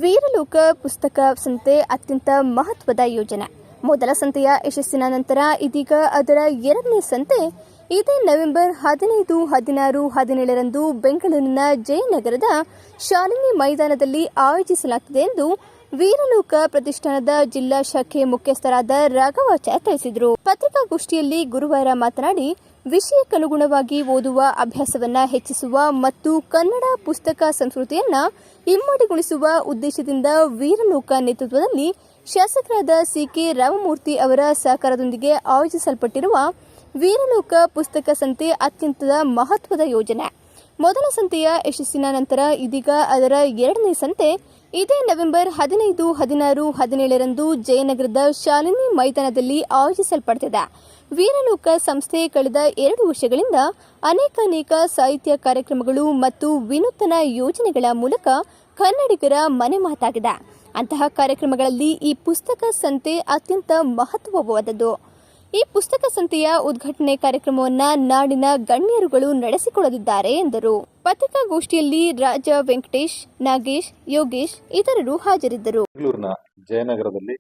ವೀರಲೋಕ ಪುಸ್ತಕ ಸಂತೆ ಅತ್ಯಂತ ಮಹತ್ವದ ಯೋಜನೆ. ಮೊದಲ ಸಂತೆಯ ಯಶಸ್ಸಿನ ನಂತರ ಇದೀಗ ಅದರ ಎರಡನೇ ಸಂತೆ ಇದೇ ನವೆಂಬರ್ 15, 16, 17ರಂದು ಬೆಂಗಳೂರಿನ ಜಯನಗರದ ಶಾಲಿನಿ ಮೈದಾನದಲ್ಲಿ ಆಯೋಜಿಸಲಾಗುತ್ತದೆ ಎಂದು ವೀರಲೋಕ ಪ್ರತಿಷ್ಠಾನದ ಜಿಲ್ಲಾ ಶಾಖೆ ಮುಖ್ಯಸ್ಥರಾದ ರಾಘವಾಚಾರ್ಯ ತಿಳಿಸಿದರು. ಪತ್ರಿಕಾಗೋಷ್ಠಿಯಲ್ಲಿ ಗುರುವಾರ ಮಾತನಾಡಿ, ವಿಷಯಕ್ಕನುಗುಣವಾಗಿ ಓದುವ ಅಭ್ಯಾಸವನ್ನ ಹೆಚ್ಚಿಸುವ ಮತ್ತು ಕನ್ನಡ ಪುಸ್ತಕ ಸಂಸ್ಕೃತಿಯನ್ನ ಇಮ್ಮಡಿಗೊಳಿಸುವ ಉದ್ದೇಶದಿಂದ ವೀರಲೋಕ ನೇತೃತ್ವದಲ್ಲಿ ಶಾಸಕರಾದ ಸಿ.ಕೆ. ರಾಮಮೂರ್ತಿ ಅವರ ಸಹಕಾರದೊಂದಿಗೆ ಆಯೋಜಿಸಲ್ಪಟ್ಟಿರುವ ವೀರಲೋಕ ಪುಸ್ತಕ ಸಂತೆ ಅತ್ಯಂತ ಮಹತ್ವದ ಯೋಜನೆ. ಮೊದಲ ಸಂತೆಯ ಯಶಸ್ಸಿನ ನಂತರ ಇದೀಗ ಅದರ ಎರಡನೇ ಸಂತೆ ಇದೇ ನವೆಂಬರ್ 15, 16, 17ರಂದು ಜಯನಗರದ ಶಾಲಿನಿ ಮೈದಾನದಲ್ಲಿ ಆಯೋಜಿಸಲ್ಪಡುತ್ತಿದೆ. ವೀರಲೋಕ ಸಂಸ್ಥೆ ಕಳೆದ 2 ವರ್ಷಗಳಿಂದ ಅನೇಕ ಸಾಹಿತ್ಯ ಕಾರ್ಯಕ್ರಮಗಳು ಮತ್ತು ವಿನೂತನ ಯೋಜನೆಗಳ ಮೂಲಕ ಕನ್ನಡಿಗರ ಮನೆ ಮಾತಾಗಿದೆ. ಅಂತಹ ಕಾರ್ಯಕ್ರಮಗಳಲ್ಲಿ ಈ ಪುಸ್ತಕ ಸಂತೆ ಅತ್ಯಂತ ಮಹತ್ವವಾದದ್ದು. ಈ ಪುಸ್ತಕ ಸಂತೆಯ ಉದ್ಘಾಟನೆ ಕಾರ್ಯಕ್ರಮವನ್ನು ನಾಡಿನ ಗಣ್ಯರುಗಳು ನಡೆಸಿಕೊಡಲಿದ್ದಾರೆ ಎಂದರು. ಪತ್ರಿಕಾಗೋಷ್ಠಿಯಲ್ಲಿ ರಾಜ, ವೆಂಕಟೇಶ್, ನಾಗೇಶ್, ಯೋಗೇಶ್ ಇತರರು ಹಾಜರಿದ್ದರು. ಬೆಂಗಳೂರಿನ ಜಯನಗರದಲ್ಲಿ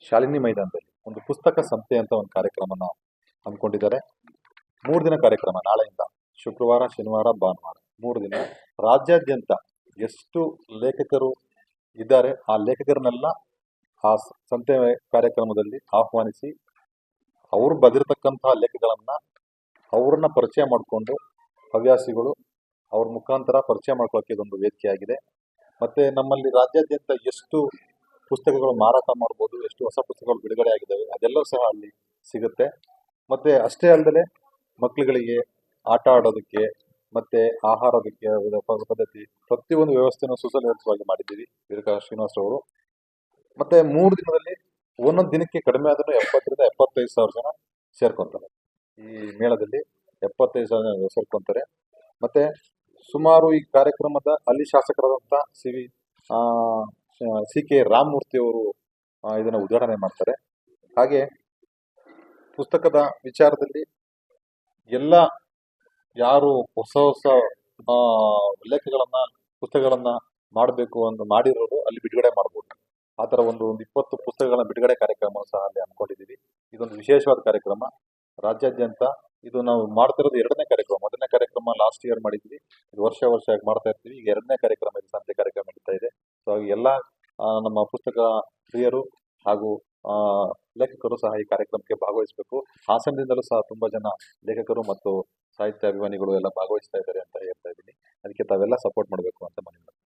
ಶಾಲಿನಿ ಮೈದಾನದಲ್ಲಿ ಒಂದು ಪುಸ್ತಕ ಸಂತೆ ಅಂತ ಒಂದು ಕಾರ್ಯಕ್ರಮನ ಹಮ್ಮಿಕೊಂಡಿದ್ದಾರೆ. 3 ದಿನ ಕಾರ್ಯಕ್ರಮ, ನಾಳೆಯಿಂದ ಶುಕ್ರವಾರ, ಶನಿವಾರ, ಭಾನುವಾರ 3 ದಿನ. ರಾಜ್ಯಾದ್ಯಂತ ಎಷ್ಟು ಲೇಖಕರು ಇದ್ದಾರೆ ಆ ಲೇಖಕರನ್ನೆಲ್ಲ ಆ ಸಂತೆ ಕಾರ್ಯಕ್ರಮದಲ್ಲಿ ಆಹ್ವಾನಿಸಿ ಅವ್ರು ಬರೆದಿರ್ತಕ್ಕಂತಹ ಲೇಖಗಳನ್ನ ಅವ್ರನ್ನ ಪರಿಚಯ ಮಾಡಿಕೊಂಡು ಹವ್ಯಾಸಿಗಳು ಅವ್ರ ಮುಖಾಂತರ ಪರಿಚಯ ಮಾಡ್ಕೊಳ್ಳೋಕೆ ಇದೊಂದು ವೇದಿಕೆಯಾಗಿದೆ. ಮತ್ತೆ ನಮ್ಮಲ್ಲಿ ರಾಜ್ಯಾದ್ಯಂತ ಎಷ್ಟು ಪುಸ್ತಕಗಳು ಮಾರಾಟ ಮಾಡ್ಬೋದು, ಎಷ್ಟು ಹೊಸ ಪುಸ್ತಕಗಳು ಬಿಡುಗಡೆ ಆಗಿದ್ದಾವೆ ಅದೆಲ್ಲವೂ ಸಹ ಅಲ್ಲಿ ಸಿಗುತ್ತೆ. ಮತ್ತೆ ಅಷ್ಟೇ ಅಲ್ಲದೆ ಮಕ್ಕಳುಗಳಿಗೆ ಆಟ ಆಡೋದಕ್ಕೆ ಮತ್ತೆ ಆಹಾರದಕ್ಕೆ ಪದ್ಧತಿ ಪ್ರತಿಯೊಂದು ವ್ಯವಸ್ಥೆಯನ್ನು ಸುಸಂಸ್ಕೃತವಾಗಿ ಮಾಡಿದ್ದೀವಿ ಶ್ರೀನಿವಾಸರವರು. ಮತ್ತೆ 3 ದಿನದಲ್ಲಿ ಒಂದೊಂದು ದಿನಕ್ಕೆ ಕಡಿಮೆ ಆದ್ರೂ 70,000 ರಿಂದ 75,000 ಜನ ಸೇರ್ಕೊಂತಾರೆ. ಈ ಮೇಳದಲ್ಲಿ 75,000 ಜನ ಸೇರ್ಕೊಂತಾರೆ. ಮತ್ತೆ ಸುಮಾರು ಈ ಕಾರ್ಯಕ್ರಮದ ಅಲ್ಲಿ ಶಾಸಕರಾದಂಥ ಸಿ.ಕೆ. ರಾಮಮೂರ್ತಿ ಅವರು ಇದನ್ನು ಉದ್ಘಾಟನೆ ಮಾಡ್ತಾರೆ. ಹಾಗೆ ಪುಸ್ತಕದ ವಿಚಾರದಲ್ಲಿ ಎಲ್ಲ ಯಾರು ಹೊಸ ಪುಸ್ತಕಗಳನ್ನ ಮಾಡಬೇಕು ಅಂತ ಮಾಡಿರೋರು ಅಲ್ಲಿ ಬಿಡುಗಡೆ ಮಾಡ್ಬೋದು. ಆ ಥರ ಒಂದು 20 ಪುಸ್ತಕಗಳ ಬಿಡುಗಡೆ ಕಾರ್ಯಕ್ರಮ ಸಹ ಅಲ್ಲಿ ಹಮ್ಮಿಕೊಂಡಿದ್ದೀವಿ. ಇದೊಂದು ವಿಶೇಷವಾದ ಕಾರ್ಯಕ್ರಮ. ರಾಜ್ಯಾದ್ಯಂತ ಇದು ನಾವು ಮಾಡ್ತಿರೋದು 2ನೇ ಕಾರ್ಯಕ್ರಮ. 1ನೇ ಕಾರ್ಯಕ್ರಮ ಲಾಸ್ಟ್ ಇಯರ್ ಮಾಡಿದ್ವಿ. ಇದು ವರ್ಷ ಮಾಡ್ತಾ ಇರ್ತೀವಿ. ಈಗ 2ನೇ ಕಾರ್ಯಕ್ರಮ, ಇದು ಸಂತೆ ಕಾರ್ಯಕ್ರಮ ನಡೀತಾ ಇದೆ. ಸೊ ಎಲ್ಲ ನಮ್ಮ ಪುಸ್ತಕ ಪ್ರಿಯರು ಹಾಗೂ ಲೇಖಕರು ಸಹ ಈ ಕಾರ್ಯಕ್ರಮಕ್ಕೆ ಭಾಗವಹಿಸಬೇಕು. ಹಾಸನದಿಂದಲೂ ಸಹ ತುಂಬಾ ಜನ ಲೇಖಕರು ಮತ್ತು ಸಾಹಿತ್ಯ ಅಭಿಮಾನಿಗಳು ಎಲ್ಲ ಭಾಗವಹಿಸ್ತಾ ಇದ್ದಾರೆ ಅಂತ ಹೇಳ್ತಾ ಇದ್ದೀನಿ. ಅದಕ್ಕೆ ತಾವೆಲ್ಲ ಸಪೋರ್ಟ್ ಮಾಡಬೇಕು ಅಂತ ಮನವಿ.